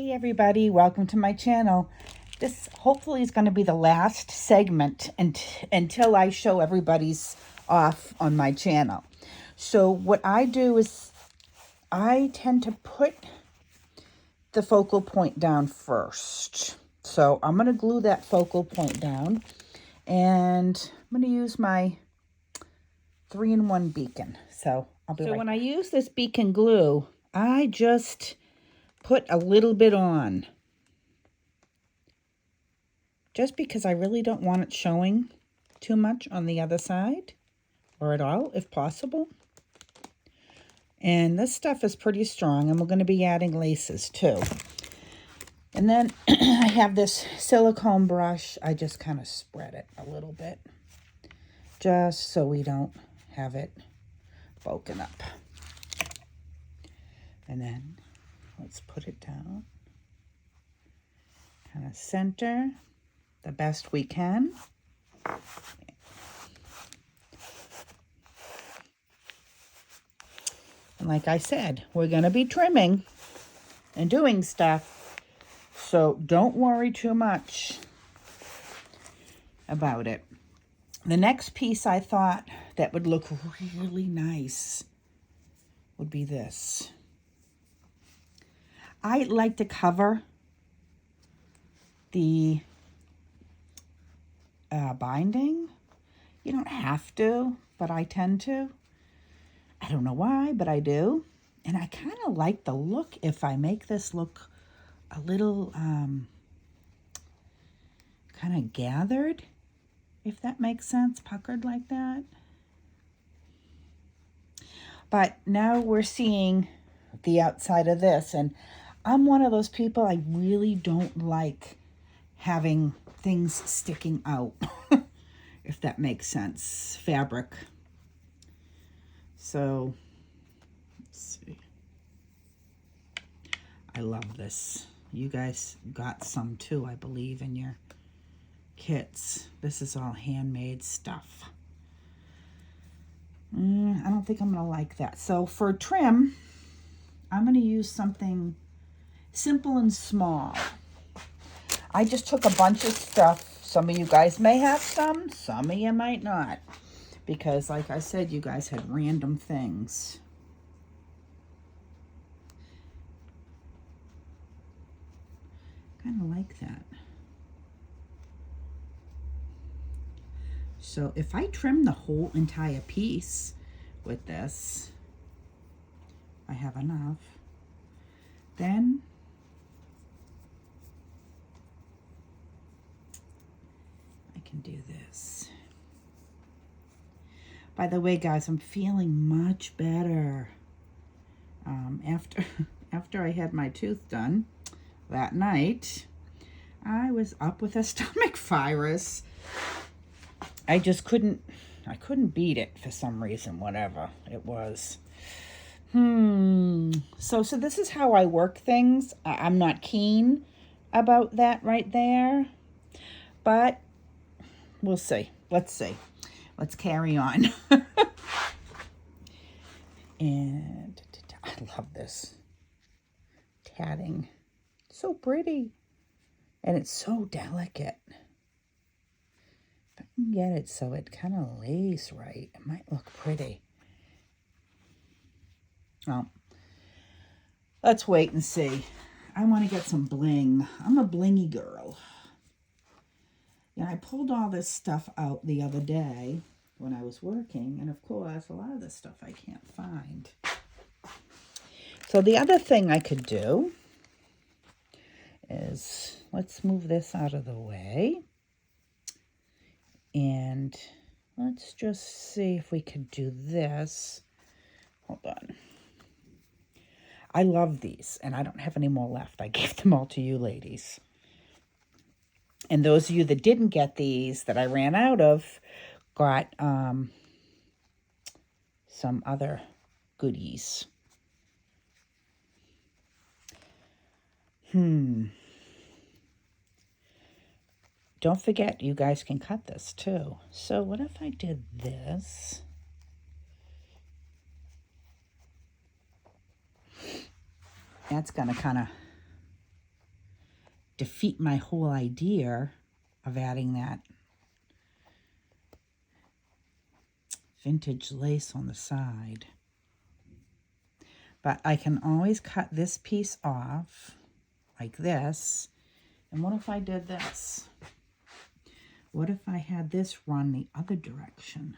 Hey everybody, welcome to my channel. This hopefully is going to be the last segment until I show everybody's off on my channel. So what I do is I tend to put the focal point down first. So I'm going to glue that focal point down, and I'm going to use my 3-in-1 beacon. So I'll be right back. When I use this beacon glue, I just put a little bit on, just because I really don't want it showing too much on the other side, or at all if possible. And this stuff is pretty strong, and we're going to be adding laces too. And then I have this silicone brush. I just kind of spread it a little bit, just so we don't have it bulking up. And then let's put it down, kind of center the best we can. And like I said, we're going to be trimming and doing stuff, so don't worry too much about it. The next piece I thought that would look really nice would be this. I like to cover the binding. You don't have to, but I tend to. I don't know why, but I do. And I kind of like the look if I make this look a little kind of gathered, if that makes sense, puckered like that. But now we're seeing the outside of this, and I'm one of those people, I really don't like having things sticking out, if that makes sense, fabric. So, let's see. I love this. You guys got some too, I believe, in your kits. This is all handmade stuff. I don't think I'm going to like that. So for trim, I'm going to use something simple and small. I just took a bunch of stuff. Some of you guys may have some of you might not. Because like I said, you guys had random things. Kind of like that. So if I trim the whole entire piece with this, I have enough, then I can do this. By the way, guys, I'm feeling much better. After I had my tooth done that night, I was up with a stomach virus. I just couldn't beat it for some reason, whatever it was. So this is how I work things. I'm not keen about that right there, but we'll see. Let's see. Let's carry on. And I love this tatting. It's so pretty. And it's so delicate. If I can get it so it kind of lays right, it might look pretty. Well, let's wait and see. I want to get some bling. I'm a blingy girl. Yeah, I pulled all this stuff out the other day when I was working, and of course, a lot of this stuff I can't find. So the other thing I could do is, let's move this out of the way, and let's just see if we could do this. Hold on. I love these, and I don't have any more left. I gave them all to you ladies. And those of you that didn't get these, that I ran out of, got some other goodies. Don't forget, you guys can cut this too. So what if I did this? That's going to kind of defeat my whole idea of adding that vintage lace on the side. But I can always cut this piece off like this. And what if I did this? What if I had this run the other direction?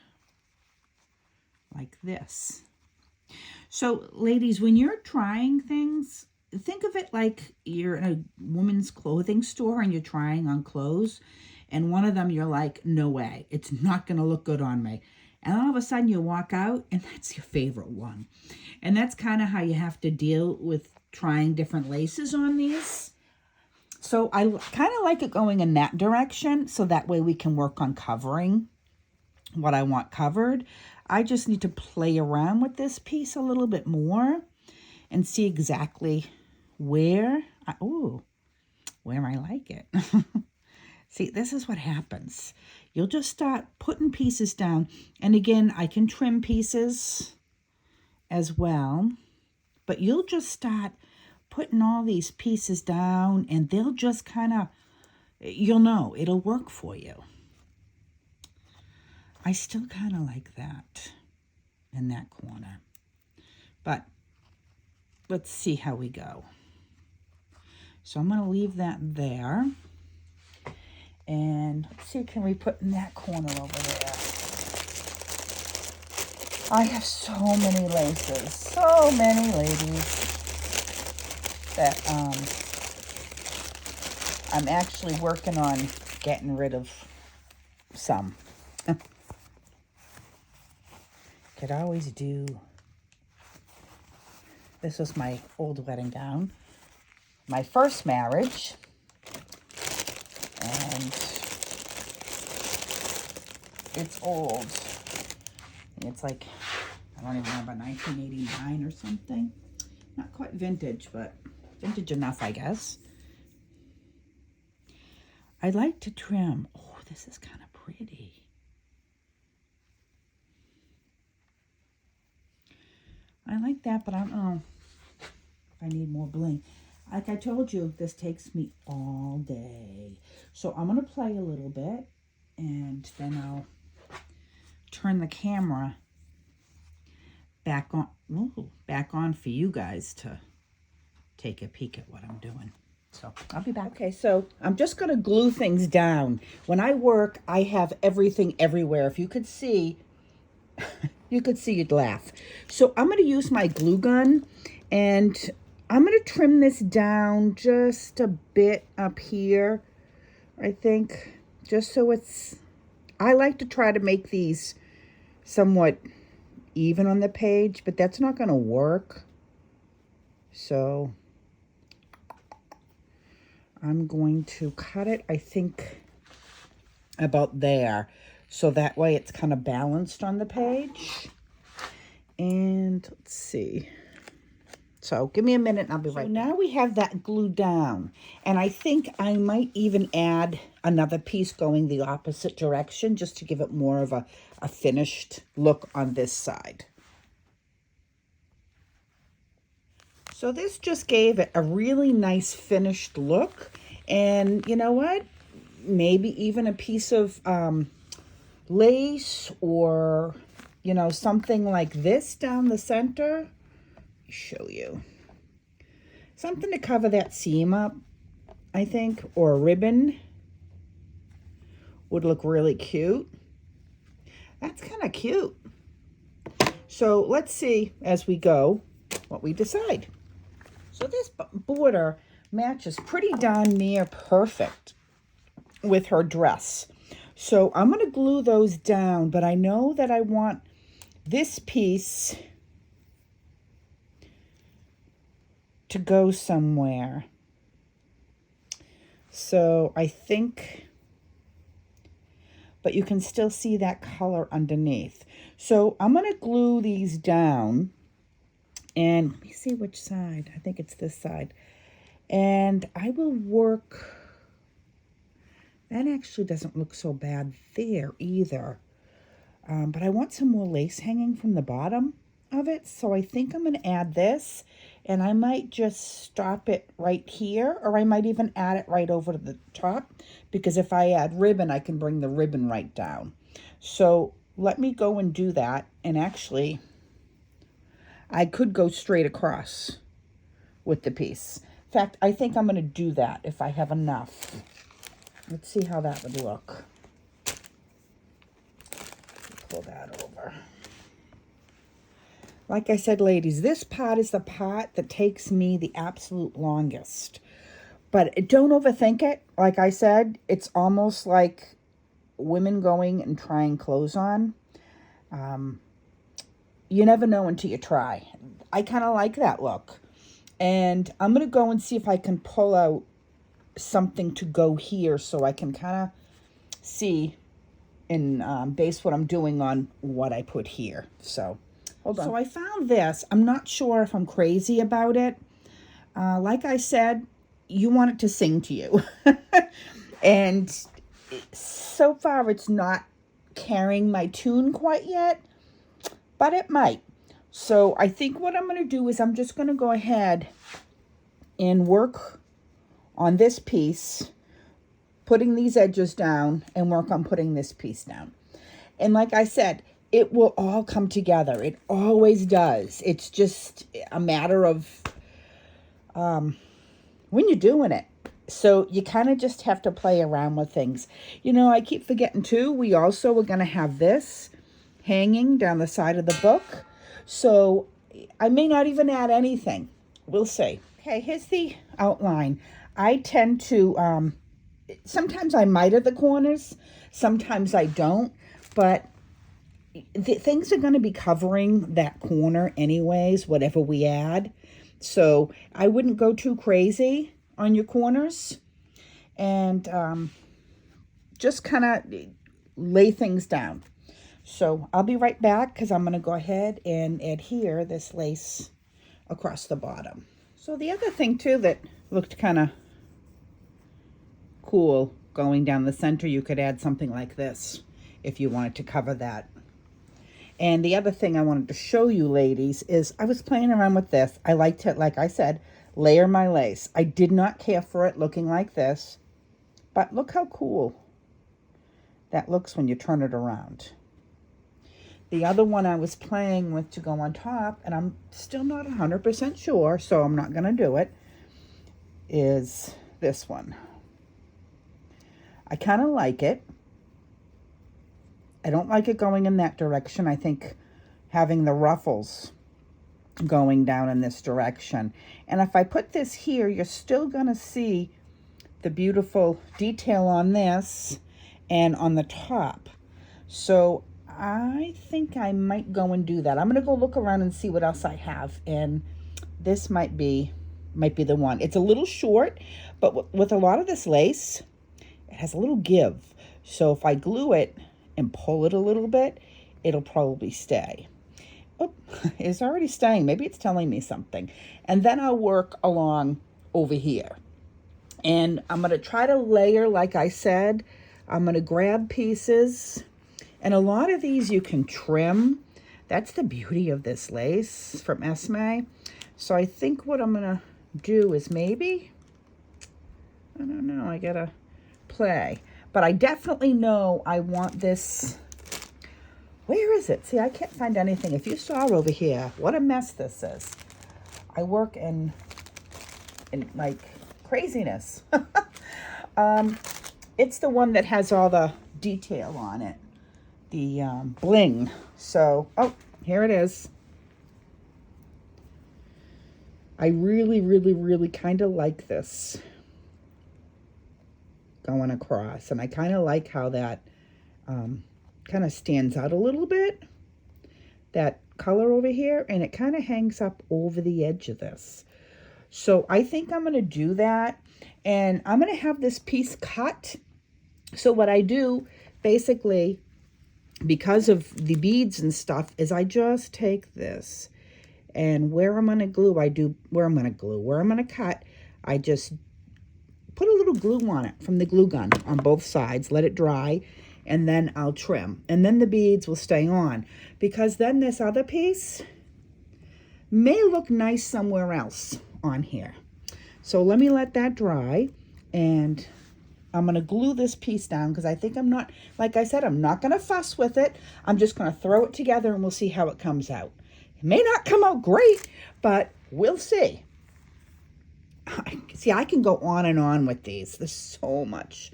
Like this. So, ladies, when you're trying things, think of it like you're in a woman's clothing store and you're trying on clothes. And one of them you're like, no way, it's not going to look good on me. And all of a sudden you walk out and that's your favorite one. And that's kind of how you have to deal with trying different laces on these. So I kind of like it going in that direction, so that way we can work on covering what I want covered. I just need to play around with this piece a little bit more and see exactly where I like it. See, this is what happens. You'll just start putting pieces down. And again, I can trim pieces as well, but you'll just start putting all these pieces down and they'll just kind of, you'll know, it'll work for you. I still kind of like that in that corner, but let's see how we go. So I'm going to leave that there. And let's see, can we put in that corner over there? I have so many laces, so many ladies, that I'm actually working on getting rid of some. Could always do, this was my old wedding gown, my first marriage, and it's old. It's like, I don't even know, about 1989 or something. Not quite vintage, but vintage enough, I guess. I like to trim. Oh, this is kind of pretty. I like that, but I don't know if I need more bling. Like I told you, this takes me all day. So I'm going to play a little bit, and then I'll turn the camera back on for you guys to take a peek at what I'm doing. So I'll be back. Okay, so I'm just going to glue things down. When I work, I have everything everywhere. If you could see, you'd laugh. So I'm going to use my glue gun, and I'm going to trim this down just a bit up here, I think, just so it's, I like to try to make these somewhat even on the page, but that's not going to work. So I'm going to cut it, I think, about there, so that way it's kind of balanced on the page. And let's see. So give me a minute and I'll be right back. Now we have that glued down, and I think I might even add another piece going the opposite direction just to give it more of a finished look on this side. So this just gave it a really nice finished look. And you know what? Maybe even a piece of lace, or, you know, something like this down the center. Show you. Something to cover that seam up, I think, or a ribbon would look really cute. That's kind of cute. So let's see as we go what we decide. So this border matches pretty darn near perfect with her dress. So I'm going to glue those down, but I know that I want this piece to go somewhere. So I think, but you can still see that color underneath. So I'm going to glue these down, and let me see which side. I think it's this side. And I will work, that actually doesn't look so bad there either. But I want some more lace hanging from the bottom of it. So I think I'm going to add this, and I might just stop it right here, or I might even add it right over to the top, because if I add ribbon, I can bring the ribbon right down. So let me go and do that. And actually, I could go straight across with the piece. In fact, I think I'm going to do that if I have enough. Let's see how that would look. Pull that over. Like I said, ladies, this part is the part that takes me the absolute longest. But don't overthink it. Like I said, it's almost like women going and trying clothes on. You never know until you try. I kind of like that look. And I'm going to go and see if I can pull out something to go here so I can kind of see and base what I'm doing on what I put here. So, hold on. So I found this. I'm not sure if I'm crazy about it. Like I said, you want it to sing to you. And so far it's not carrying my tune quite yet, but it might. So I think what I'm going to do is I'm just going to go ahead and work on this piece, putting these edges down, and work on putting this piece down. And like I said, it will all come together. It always does. It's just a matter of when you're doing it. So you kind of just have to play around with things. You know, I keep forgetting too, we also are going to have this hanging down the side of the book. So I may not even add anything. We'll see. Okay, here's the outline. I tend to, sometimes I mite at the corners, sometimes I don't, but things are going to be covering that corner anyways, whatever we add. So I wouldn't go too crazy on your corners, and just kind of lay things down. So I'll be right back because I'm going to go ahead and adhere this lace across the bottom. So the other thing too that looked kind of cool going down the center, you could add something like this if you wanted to cover that. And the other thing I wanted to show you, ladies, is I was playing around with this. I like to, like I said, layer my lace. I did not care for it looking like this, but look how cool that looks when you turn it around. The other one I was playing with to go on top, and I'm still not 100% sure, so I'm not going to do it, is this one. I kind of like it. I don't like it going in that direction. I think having the ruffles going down in this direction. And if I put this here, you're still going to see the beautiful detail on this and on the top. So I think I might go and do that. I'm going to go look around and see what else I have. And this might be the one. It's a little short, but with a lot of this lace, it has a little give. So if I glue it and pull it a little bit, it'll probably stay. Oh, it's already staying. Maybe it's telling me something. And then I'll work along over here. And I'm going to try to layer, like I said. I'm going to grab pieces. And a lot of these you can trim. That's the beauty of this lace from Esme. So I think what I'm going to do is maybe, I don't know, I got to play. But I definitely know I want this. Where is it? See, I can't find anything. If you saw over here, what a mess this is. I work in like craziness. It's the one that has all the detail on it. The bling. So, oh, here it is. I really, really, really kind of like this going across. And I kind of like how that kind of stands out a little bit, that color over here, and it kind of hangs up over the edge of this. So I think I'm going to do that, and I'm going to have this piece cut. So what I do basically, because of the beads and stuff, is I just take this, and where I'm going to cut, I just put a little glue on it from the glue gun on both sides, let it dry, and then I'll trim. And then the beads will stay on. Because then this other piece, may look nice somewhere else on here. So let me let that dry, and I'm going to glue this piece down because I think I'm not, like I said, I'm not going to fuss with it. I'm just going to throw it together and we'll see how it comes out. It may not come out great, but we'll see. See, I can go on and on with these. There's so much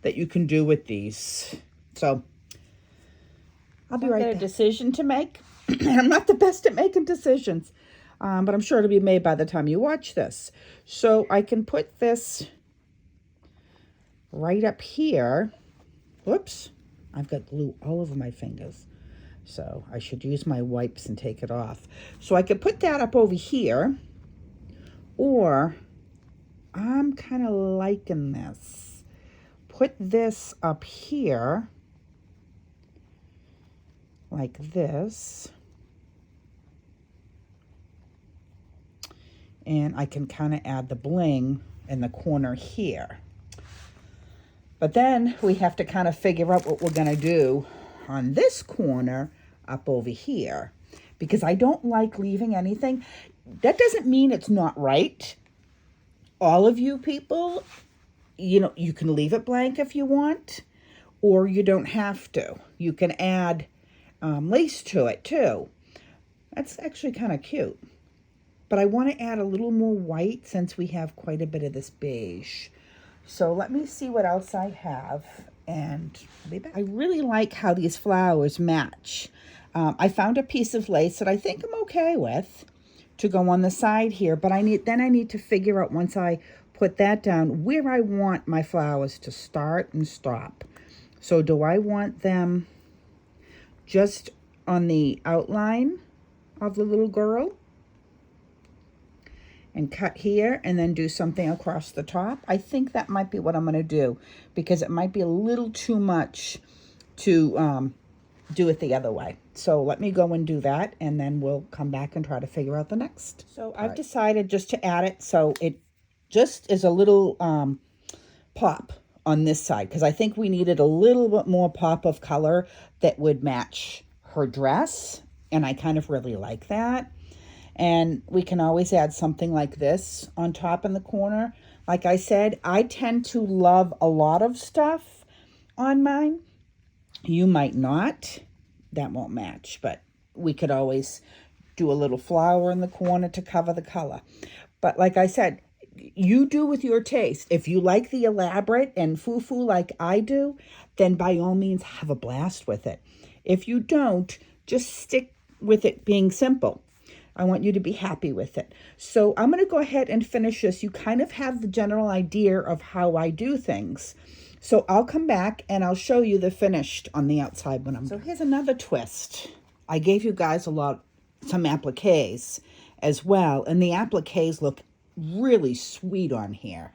that you can do with these. So I'll be right back. I've got a decision to make. I'm not the best at making decisions, but I'm sure it'll be made by the time you watch this. So I can put this right up here. Whoops, I've got glue all over my fingers. So I should use my wipes and take it off. So I could put that up over here, or I'm kind of liking this. Put this up here, like this. And I can kind of add the bling in the corner here. But then we have to kind of figure out what we're going to do on this corner up over here, because I don't like leaving anything. That doesn't mean it's not right. All of you people, you know, you can leave it blank if you want, or you don't have to. You can add lace to it too. That's actually kind of cute. But I want to add a little more white since we have quite a bit of this beige. So let me see what else I have, and I'll be back. I really like how these flowers match. I found a piece of lace that I think I'm okay with to go on the side here, but I need to figure out, once I put that down, where I want my flowers to start and stop. So do I want them just on the outline of the little girl and cut here and then do something across the top? I think that might be what I'm going to do, because it might be a little too much to do it the other way. So let me go and do that, and then we'll come back and try to figure out the next. So I've decided just to add it so it just is a little pop on this side, because I think we needed a little bit more pop of color that would match her dress, and I kind of really like that. And we can always add something like this on top in the corner. Like I said, I tend to love a lot of stuff on mine. You might not. That won't match, but we could always do a little flower in the corner to cover the color. But like I said, you do with your taste. If you like the elaborate and foo-foo like I do, then by all means have a blast with it. If you don't, just stick with it being simple. I want you to be happy with it. So I'm going to go ahead and finish this. You kind of have the general idea of how I do things. So I'll come back and I'll show you the finished on the outside when I'm done. So here's another twist. I gave you guys some appliques as well, and the appliques look really sweet on here.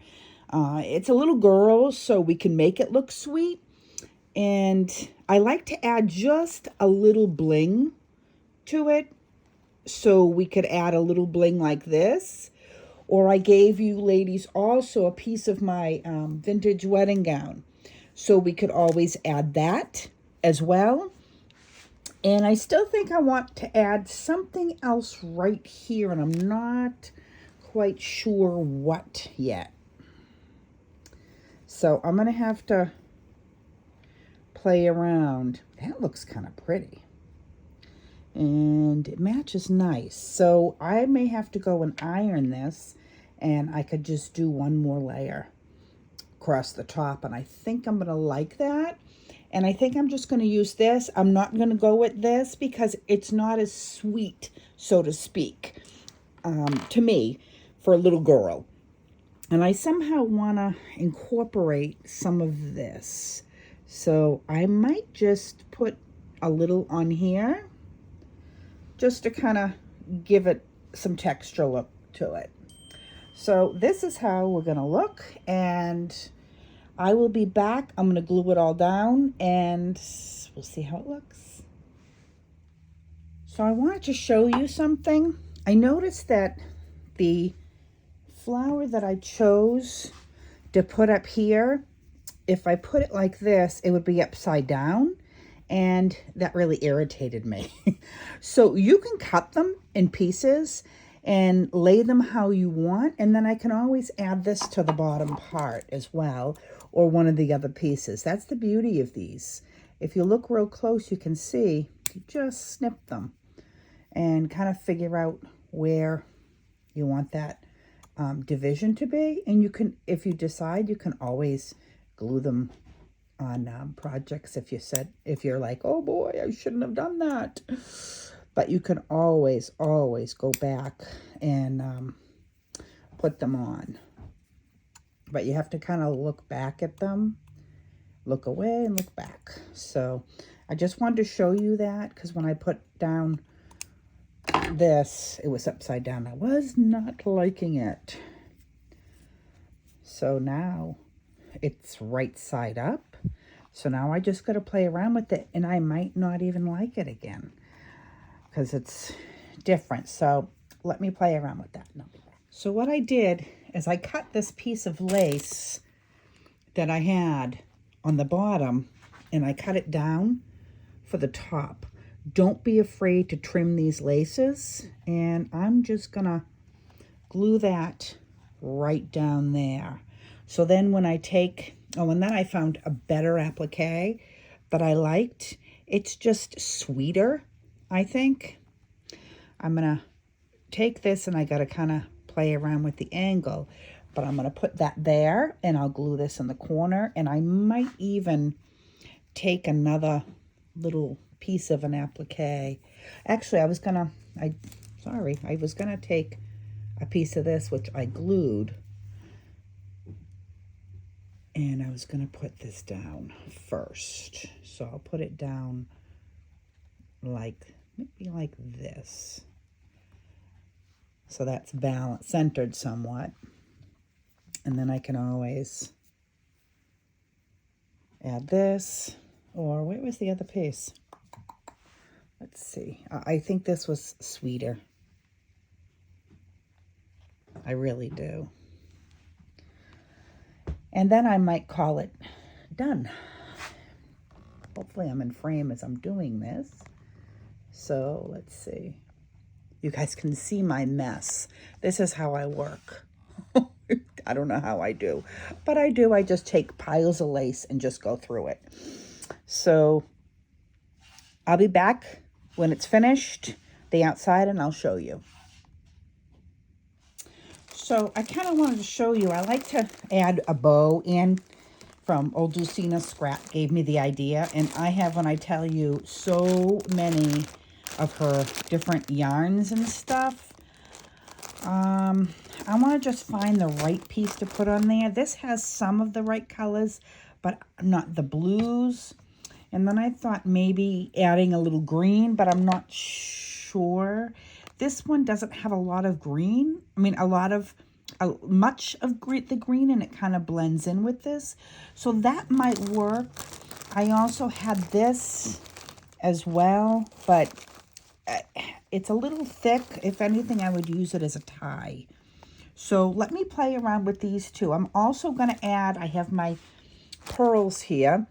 It's a little girl, so we can make it look sweet. And I like to add just a little bling to it, so we could add a little bling like this. Or I gave you ladies also a piece of my vintage wedding gown, so we could always add that as well. And I still think I want to add something else right here, and I'm not quite sure what yet. So I'm going to have to play around. That looks kind of pretty. And it matches nice. So I may have to go and iron this, and I could just do one more layer across the top, and I think I'm going to like that. And I think I'm just going to use this. I'm not going to go with this because it's not as sweet, so to speak, to me, for a little girl. And I somehow want to incorporate some of this. So I might just put a little on here, just to kind of give it some texture look to it. So this is how we're going to look, and I will be back. I'm going to glue it all down, and we'll see how it looks. So I wanted to show you something. I noticed that the flower that I chose to put up here, if I put it like this, it would be upside down. and that really irritated me. So you can cut them in pieces and lay them how you want, and then I can always add this to the bottom part as well, or one of the other pieces. That's the beauty of these. If you look real close, you can see you just snip them and kind of figure out where you want that division to be. And you can, if you decide, you can always glue them on projects if you're like, oh boy, I shouldn't have done that. But you can always go back and put them on. But you have to kind of look back at them, look away and look back. So I just wanted to show you that, because when I put down this, it was upside down. I was not liking it. So now it's right side up. So now I just got to play around with it, and I might not even like it again because it's different. So let me play around with that. So what I did is I cut this piece of lace that I had on the bottom, and I cut it down for the top. Don't be afraid to trim these laces, and I'm just gonna glue that right down there. So then when I take, oh, and then I found a better applique that I liked. It's just sweeter, I think. I'm gonna take this, and I gotta kind of play around with the angle, but I'm gonna put that there, and I'll glue this in the corner, and I might even take another little piece of an applique. Actually, I was gonna take a piece of this, which I glued, and I was gonna put this down first. So I'll put it down like, maybe like this. So that's balanced, centered somewhat. And then I can always add this, or where was the other piece? Let's see. I think this was sweeter. I really do. And then I might call it done. Hopefully I'm in frame as I'm doing this. So let's see. You guys can see my mess. This is how I work. I don't know how I do, but I do. I just take piles of lace and just go through it. So I'll be back when it's finished, the outside, and I'll show you. So I kind of wanted to show you, I like to add a bow in. From Old Lucina Scrap gave me the idea, and I have, when I tell you, so many of her different yarns and stuff. I want to just find the right piece to put on there. This has some of the right colors, but not the blues. And then I thought maybe adding a little green, but I'm not sure. This one doesn't have a lot of green. I mean, much of the green, and it kind of blends in with this. So that might work. I also had this as well, but it's a little thick. If anything, I would use it as a tie. So let me play around with these two. I'm also going to add, I have my pearls here,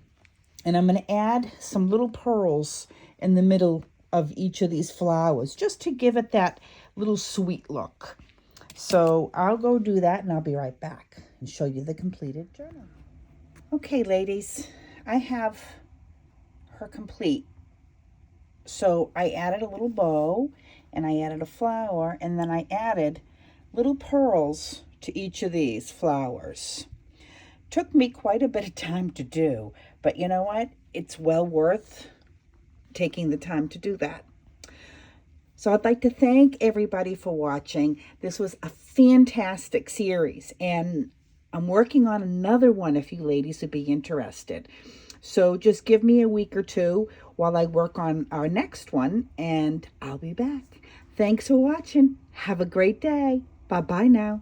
and I'm going to add some little pearls in the middle of each of these flowers, just to give it that little sweet look. So I'll go do that, and I'll be right back and show you the completed journal. Okay, ladies, I have her complete. So I added a little bow, and I added a flower, and then I added little pearls to each of these flowers. Took me quite a bit of time to do, but you know what? It's well worth taking the time to do that. So I'd like to thank everybody for watching. This was a fantastic series, and I'm working on another one if you ladies would be interested. So just give me a week or two while I work on our next one, and I'll be back. Thanks for watching. Have a great day. Bye-bye now.